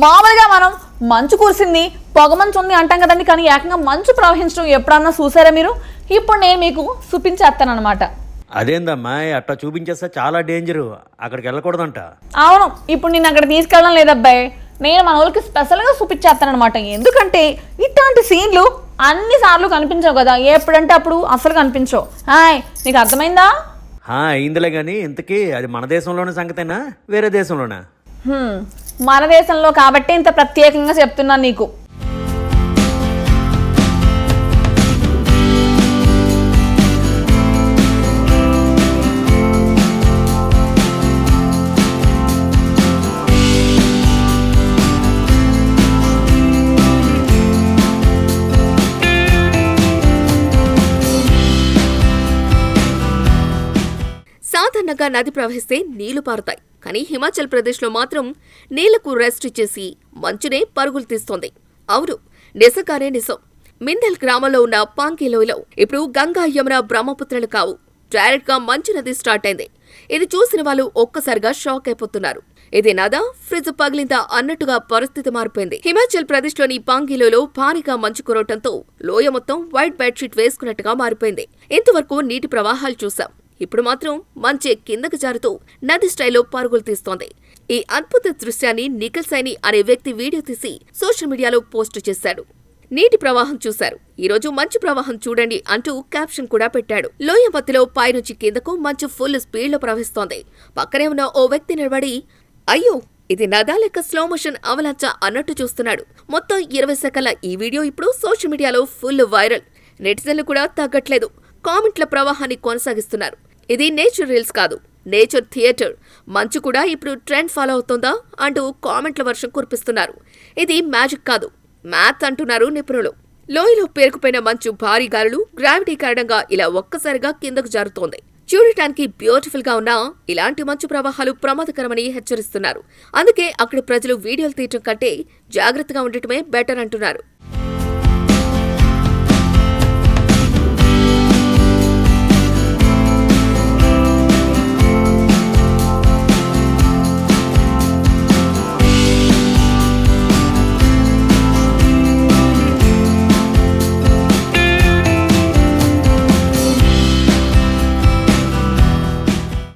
మామూలుగా మనం మంచు కురిసింది పొగమంచు ఉంది అంటాం కదండి, కానీ ఏకంగా మంచు ప్రవహించడం ఎప్పుడన్నా చూసారా మీరు? ఇప్పుడు నేను మీకు చూపించేస్తాను అనమాట. అదేందమ్మా అట్లా చూపించేస్తే చాలా డేంజరు, అక్కడికి వెళ్ళకూడదంట. అవును, ఇప్పుడు నేను అక్కడ తీసుకెళ్ళడం లేదబ్బాయి, నేను మన వాళ్ళకి స్పెషల్గా చూపించేస్తాను అనమాట. ఎందుకంటే ఇట్లాంటి సీన్లు అన్నిసార్లు కనిపించవు కదా, ఎప్పుడంటే అప్పుడు అసలు కనిపించవు. హాయ్, నీకు అర్థమైందా? అయిందిలే కానీ ఇంతకీ అది మన దేశంలోనే సంగతేనా వేరే దేశంలోనా? మన దేశంలో కాబట్టి ఇంత ప్రత్యేకంగా చెప్తున్నాను నీకు. సాధారణంగా నది ప్రవహిస్తే నీళ్లు పారుతాయి, కానీ హిమాచల్ ప్రదేశ్లో మాత్రం నీళ్లకు రెస్ట్ ఇచ్చేసి మంచునే పరుగులు తీస్తోంది. అవును, నిజంగానే నిజం. మిందల్ గ్రామంలో ఉన్న పాంగి లోయలో ఇప్పుడు గంగా, యమున, బ్రహ్మపుత్రలు కావు, డైరెక్ట్ గా మంచు నది స్టార్ట్ అయింది. ఇది చూసిన వాళ్ళు ఒక్కసారిగా షాక్ అయిపోతున్నారు. ఇది నదా, ఫ్రిడ్జ్ పగిలిందా అన్నట్టుగా పరిస్థితి మారిపోయింది. హిమాచల్ ప్రదేశ్ లోని పాంగిలోలో భారీగా మంచు కురవటంతో లోయ మొత్తం వైట్ బెడ్షీట్ వేసుకున్నట్టుగా మారిపోయింది. ఇంతవరకు నీటి ప్రవాహాలు చూశాం, ఇప్పుడు మాత్రం మంచే కిందకు జారుతూ నది స్టైల్లో పరుగులు తీస్తోంది. ఈ అద్భుత దృశ్యాన్ని నిఖిల్ సైని అనే వ్యక్తి వీడియో తీసి సోషల్ మీడియాలో పోస్టు చేశాడు. నీటి ప్రవాహం చూశారు, ఈరోజు మంచు ప్రవాహం చూడండి అంటూ క్యాప్షన్ కూడా పెట్టాడు. లోయ మధ్యలో పైనుంచి కిందకు మంచు ఫుల్ స్పీడ్ లో ప్రవహిస్తోంది. పక్కనే ఉన్న ఓ వ్యక్తి నిలబడి అయ్యో ఇది నదా లెక్క స్లో మోషన్ అవలాంచ అన్నట్టు చూస్తున్నాడు. మొత్తం 20 సెకన్ల ఈ వీడియో ఇప్పుడు సోషల్ మీడియాలో ఫుల్ వైరల్. నెటిజన్లు కూడా తగ్గట్లేదు, కామెంట్ల ప్రవాహాన్ని కొనసాగిస్తున్నారు. ఇది నేచర్ రీల్స్ కాదు, నేచర్ థియేటర్. మంచు కూడా ఇప్పుడు ట్రెండ్ ఫాలో అవుతోందా అంటూ కామెంట్ల వర్షం కురిపిస్తున్నారు. ఇది మ్యాజిక్ కాదు, మ్యాథ్ అంటున్నారు నిపుణులు. లోయలో పేరుకుపోయిన మంచు భారీ గాలులు గ్రావిటీ కారణంగా ఇలా ఒక్కసారిగా కిందకు జారుతోంది. చూడటానికి బ్యూటిఫుల్ గా ఉన్నా ఇలాంటి మంచు ప్రవాహాలు ప్రమాదకరమని హెచ్చరిస్తున్నారు. అందుకే అక్కడి ప్రజలు వీడియోలు తీయటం కంటే జాగ్రత్తగా ఉండటమే బెటర్ అంటున్నారు.